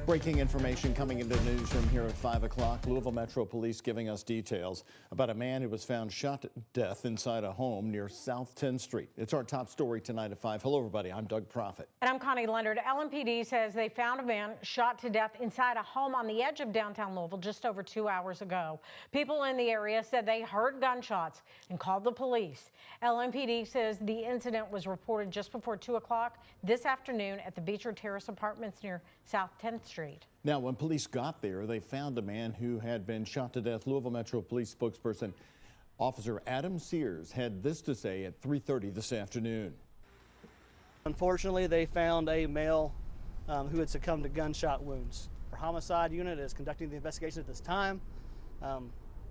Breaking information coming into the newsroom here at 5 o'clock. Louisville Metro Police giving us details about a man who was found shot to death inside a home near South 10th Street. It's our top story tonight at 5. Hello, everybody. I'm Doug Proffitt. And I'm Connie Leonard. LMPD says they found a man shot to death inside a home on the edge of downtown Louisville just over 2 hours ago. People in the area said they heard gunshots and called the police. LMPD says the incident was reported just before 2 o'clock this afternoon at the Beshear Terrace Apartments near South 10th Street. Now, when police got there, they found a man who had been shot to death. Louisville Metro Police spokesperson Officer Adam Sears had this to say at 3:30 this afternoon. Unfortunately, they found a male who had succumbed to gunshot wounds. Our homicide unit is conducting the investigation at this time.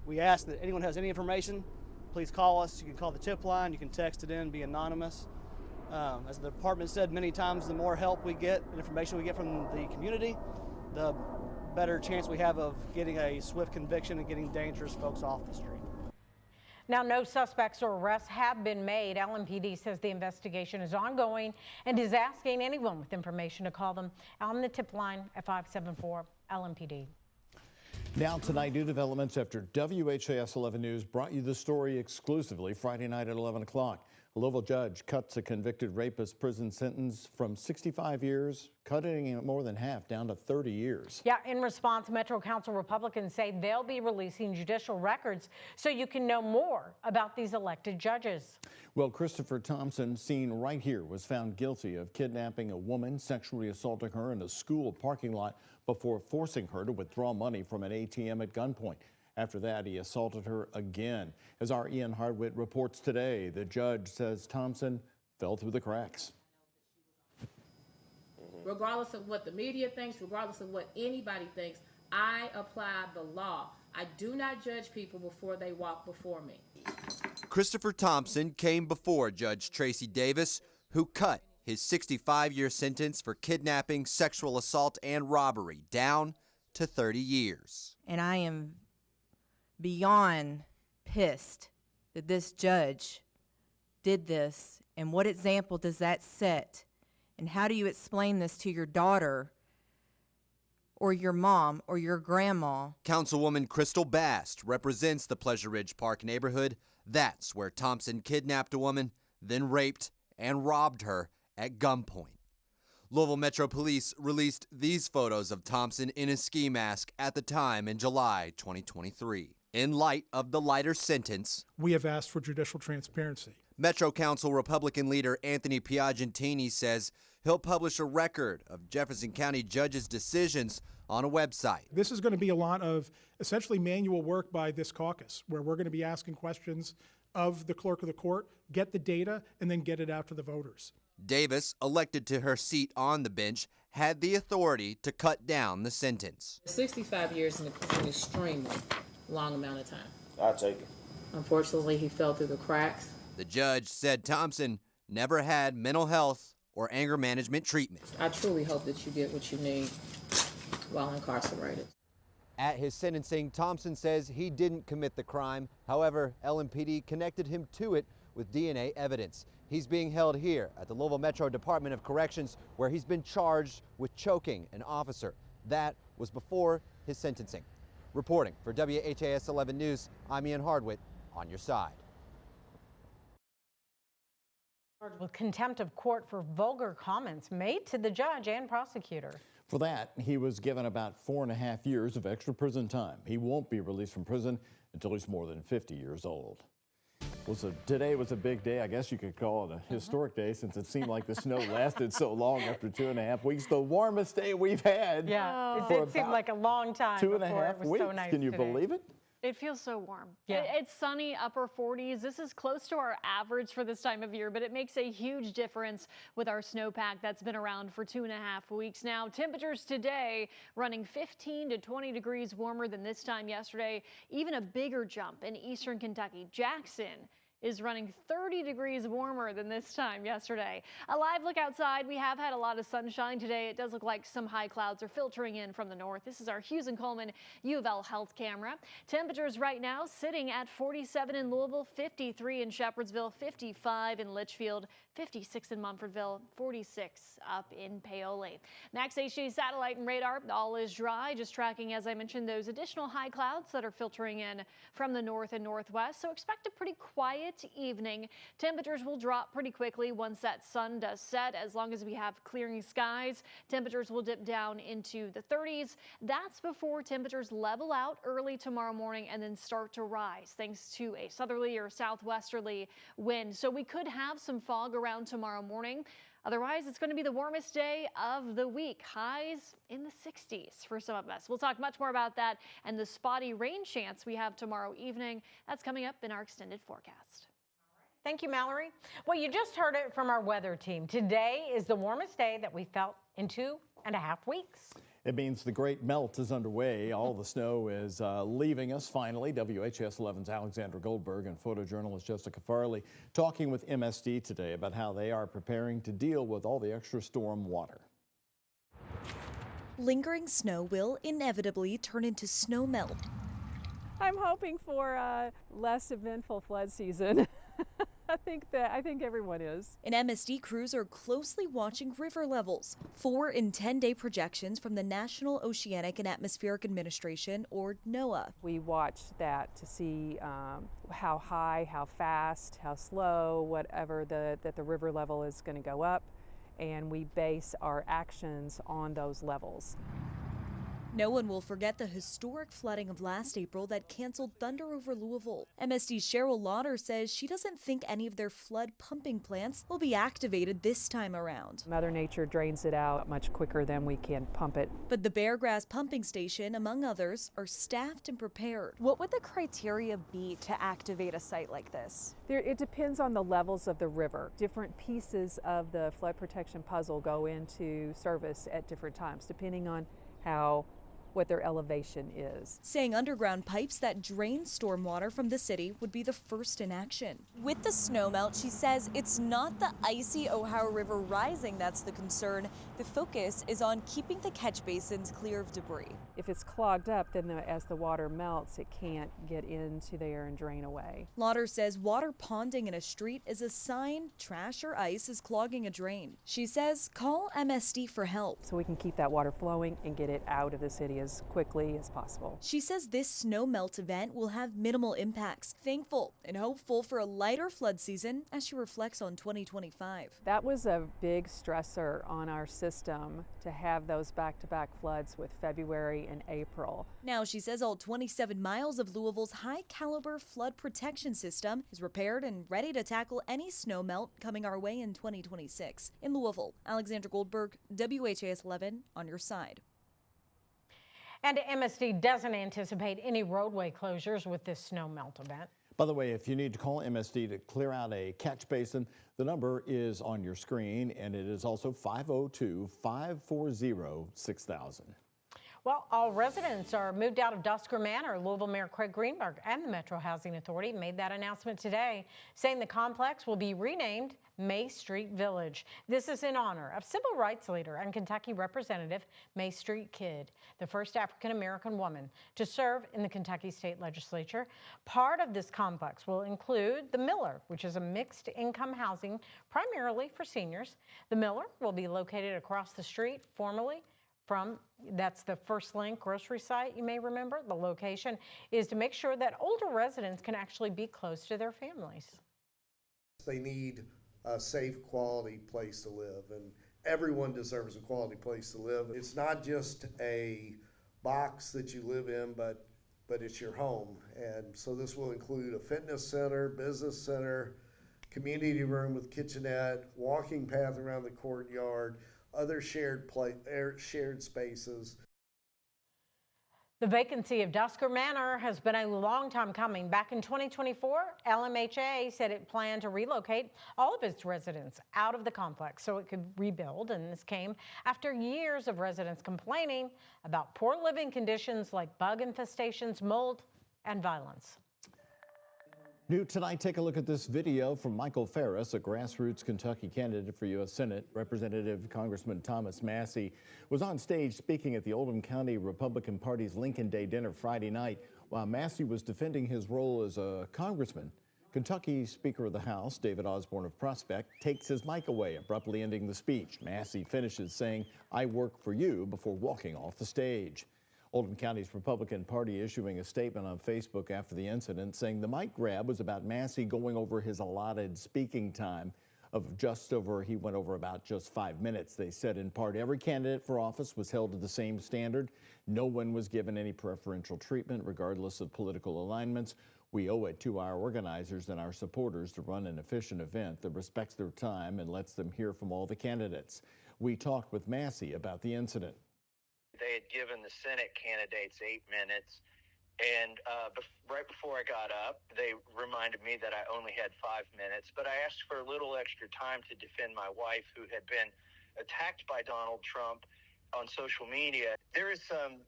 We ask that anyone who has any information, please call us. You can call the tip line, you can text it in, be anonymous. As the department said many times, the more help we get and information we get from the community, the better chance we have of getting a swift conviction and getting dangerous folks off the street. Now, no suspects or arrests have been made. LMPD says the investigation is ongoing and is asking anyone with information to call them on the tip line at 574 LMPD. Now tonight, new developments after WHAS11 News brought you the story exclusively Friday night at 11 o'clock. A Louisville judge cuts a convicted rapist prison sentence from 65 years, cutting it more than half down to 30 years. Yeah, in response, Metro Council Republicans say they'll be releasing judicial records so you can know more about these elected judges. Well, Christopher Thompson, seen right here, was found guilty of kidnapping a woman, sexually assaulting her in a school parking lot before forcing her to withdraw money from an ATM at gunpoint. After that, he assaulted her again. As our Ian Hardwitt reports today, the judge says Thompson fell through the cracks. Regardless of what the media thinks, regardless of what anybody thinks, I apply the law. I do not judge people before they walk before me. Christopher Thompson came before Judge Tracy Davis, who cut his 65-year sentence for kidnapping, sexual assault, and robbery down to 30 years. And I am beyond pissed that this judge did this, and what example does that set? And how do you explain this to your daughter or your mom or your grandma? Councilwoman Crystal Bast represents the Pleasure Ridge Park neighborhood. That's where Thompson kidnapped a woman, then raped and robbed her at gunpoint. Louisville Metro Police released these photos of Thompson in a ski mask at the time in July 2023. In light of the lighter sentence, we have asked for judicial transparency. Metro Council Republican leader Anthony Piagentini says he'll publish a record of Jefferson County judges' decisions on a website. This is going to be a lot of essentially manual work by this caucus, where we're going to be asking questions of the clerk of the court, get the data, and then get it out to the voters. Davis, elected to her seat on the bench, had the authority to cut down the sentence. 65 years is an extremely long amount of time. I'll take it. Unfortunately, he fell through the cracks. The judge said Thompson never had mental health or anger management treatment. I truly hope that you get what you need while incarcerated. At his sentencing, Thompson says he didn't commit the crime. However, LMPD connected him to it with DNA evidence. He's being held here at the Louisville Metro Department of Corrections, where he's been charged with choking an officer. That was before his sentencing. Reporting for WHAS 11 News, I'm Ian Hardwitt, on your side. With contempt of court for vulgar comments made to the judge and prosecutor. For that, he was given about 4.5 years of extra prison time. He won't be released from prison until he's more than 50 years old. Well, so today was a big day. I guess you could call it a historic day, since it seemed like the snow lasted so long after 2.5 weeks. The warmest day we've had. Yeah, it did seem like a long time. 2.5 weeks. So nice. Can you believe it? It feels so warm. Yeah. It's sunny, upper 40s. This is close to our average for this time of year, but it makes a huge difference with our snowpack that's been around for 2.5 weeks now. Temperatures today running 15 to 20 degrees warmer than this time yesterday. Even a bigger jump in eastern Kentucky. Jackson is running 30 degrees warmer than this time yesterday. A live look outside. We have had a lot of sunshine today. It does look like some high clouds are filtering in from the north. This is our Hughes and Coleman U of L health camera. Temperatures right now sitting at 47 in Louisville, 53 in Shepherdsville, 55 in Litchfield, 56 in Munfordville, 46 up in Paoli. Next, HG satellite and radar, all is dry, just tracking, as I mentioned, those additional high clouds that are filtering in from the north and northwest. So expect a pretty quiet evening. Temperatures will drop pretty quickly once that sun does set. As long as we have clearing skies, temperatures will dip down into the 30s. That's before temperatures level out early tomorrow morning and then start to rise thanks to a southerly or southwesterly wind. So we could have some fog around tomorrow morning. Otherwise, it's going to be the warmest day of the week. Highs in the 60s for some of us. We'll talk much more about that and the spotty rain chance we have tomorrow evening. That's coming up in our extended forecast. Thank you, Mallory. Well, you just heard it from our weather team. Today is the warmest day that we felt in 2.5 weeks. It means the great melt is underway. All the snow is leaving us finally. WHAS11's Alexandra Goldberg and photojournalist Jessica Farley talking with MSD today about how they are preparing to deal with all the extra storm water. Lingering snow will inevitably turn into snow melt. I'm hoping for a less eventful flood season. I think everyone is. And MSD crews are closely watching river levels. 4 and 10-day projections from the National Oceanic and Atmospheric Administration, or NOAA. We watch that to see how high, how fast, how slow, whatever that the river level is going to go up, and we base our actions on those levels. No one will forget the historic flooding of last April that canceled thunder over Louisville. MSD's Cheryl Lauder says she doesn't think any of their flood pumping plants will be activated this time around. Mother Nature drains it out much quicker than we can pump it. But the Beargrass Pumping Station, among others, are staffed and prepared. What would the criteria be to activate a site like this? It depends on the levels of the river. Different pieces of the flood protection puzzle go into service at different times, depending on what their elevation is. Saying underground pipes that drain stormwater from the city would be the first in action. With the snowmelt, she says it's not the icy Ohio River rising that's the concern. The focus is on keeping the catch basins clear of debris. If it's clogged up, then as the water melts, it can't get into there and drain away. Lauder says water ponding in a street is a sign trash or ice is clogging a drain. She says call MSD for help. So we can keep that water flowing and get it out of the city as quickly as possible. She says this snow melt event will have minimal impacts. Thankful and hopeful for a lighter flood season as she reflects on 2025. That was a big stressor on our system to have those back-to-back floods with February and April. Now she says all 27 miles of Louisville's high-caliber flood protection system is repaired and ready to tackle any snow melt coming our way in 2026. In Louisville, Alexandra Goldberg, WHAS 11 on your side. And MSD doesn't anticipate any roadway closures with this snow melt event. By the way, if you need to call MSD to clear out a catch basin, the number is on your screen, and it is also 502-540-6000. Well, all residents are moved out of Dusker Manor. Louisville Mayor Craig Greenberg and the Metro Housing Authority made that announcement today, saying the complex will be renamed May Street Village. This is in honor of civil rights leader and Kentucky Representative May Street Kidd, the first African-American woman to serve in the Kentucky State Legislature. Part of this complex will include the Miller, which is a mixed income housing primarily for seniors. The Miller will be located across the street formerly that's the First Link grocery site, you may remember. The location is to make sure that older residents can actually be close to their families. They need a safe, quality place to live, and everyone deserves a quality place to live. It's not just a box that you live in, but it's your home. And so this will include a fitness center, business center, community room with kitchenette, walking path around the courtyard, other shared spaces. The vacancy of Dusker Manor has been a long time coming. Back in 2024, LMHA said it planned to relocate all of its residents out of the complex so it could rebuild, and this came after years of residents complaining about poor living conditions like bug infestations, mold, and violence. New tonight, take a look at this video from Michael Ferris, a grassroots Kentucky candidate for U.S. Senate. Representative Congressman Thomas Massey was on stage speaking at the Oldham County Republican Party's Lincoln Day dinner Friday night while Massey was defending his role as a congressman. Kentucky Speaker of the House, David Osborne of Prospect, takes his mic away, abruptly ending the speech. Massey finishes saying, "I work for you," before walking off the stage. Oldham County's Republican Party issuing a statement on Facebook after the incident saying the mic grab was about Massey going over his allotted speaking time he went over about just 5 minutes. They said in part, every candidate for office was held to the same standard. No one was given any preferential treatment regardless of political alignments. We owe it to our organizers and our supporters to run an efficient event that respects their time and lets them hear from all the candidates. We talked with Massey about the incident. They had given the Senate candidates 8 minutes, and right before I got up, they reminded me that I only had 5 minutes, but I asked for a little extra time to defend my wife, who had been attacked by Donald Trump on social media. There is some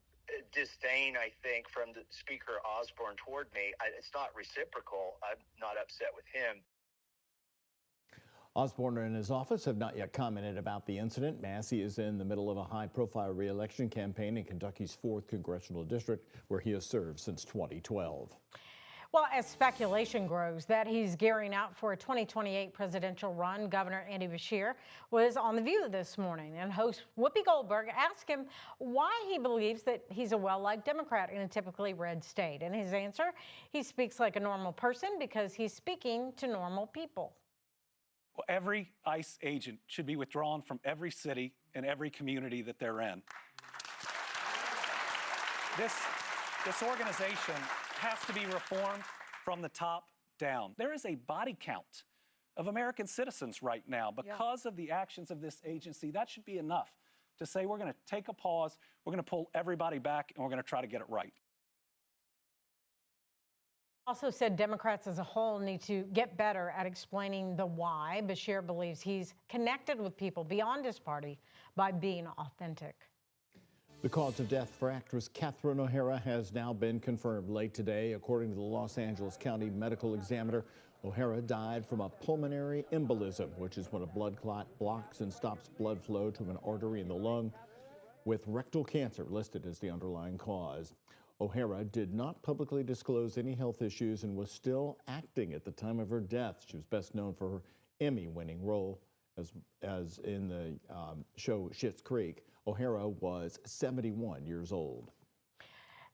disdain, I think, from the Speaker Osborne toward me. It's not reciprocal. I'm not upset with him. Osborne and his office have not yet commented about the incident. Massey is in the middle of a high-profile re-election campaign in Kentucky's 4th congressional district, where he has served since 2012. Well, as speculation grows that he's gearing up for a 2028 presidential run, Governor Andy Beshear was on The View this morning, and host Whoopi Goldberg asked him why he believes that he's a well-liked Democrat in a typically red state. And his answer, he speaks like a normal person because he's speaking to normal people. Well, every ICE agent should be withdrawn from every city and every community that they're in. This organization has to be reformed from the top down. There is a body count of American citizens right now because of the actions of this agency. That should be enough to say we're going to take a pause, we're going to pull everybody back, and we're going to try to get it right. Also said Democrats as a whole need to get better at explaining the why. Beshear believes he's connected with people beyond his party by being authentic. The cause of death for actress Catherine O'Hara has now been confirmed late today. According to the Los Angeles County Medical Examiner, O'Hara died from a pulmonary embolism, which is when a blood clot blocks and stops blood flow to an artery in the lung, with rectal cancer listed as the underlying cause. O'Hara did not publicly disclose any health issues and was still acting at the time of her death. She was best known for her Emmy-winning role as in the show Schitt's Creek. O'Hara was 71 years old.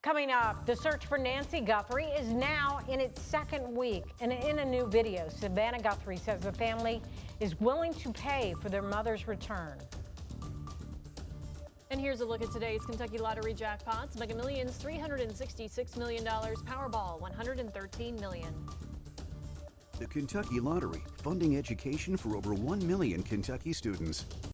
Coming up, the search for Nancy Guthrie is now in its 2nd week. And in a new video, Savannah Guthrie says the family is willing to pay for their mother's return. And here's a look at today's Kentucky Lottery jackpots. Mega Millions, $366 million. Powerball, $113 million. The Kentucky Lottery, funding education for over 1 million Kentucky students.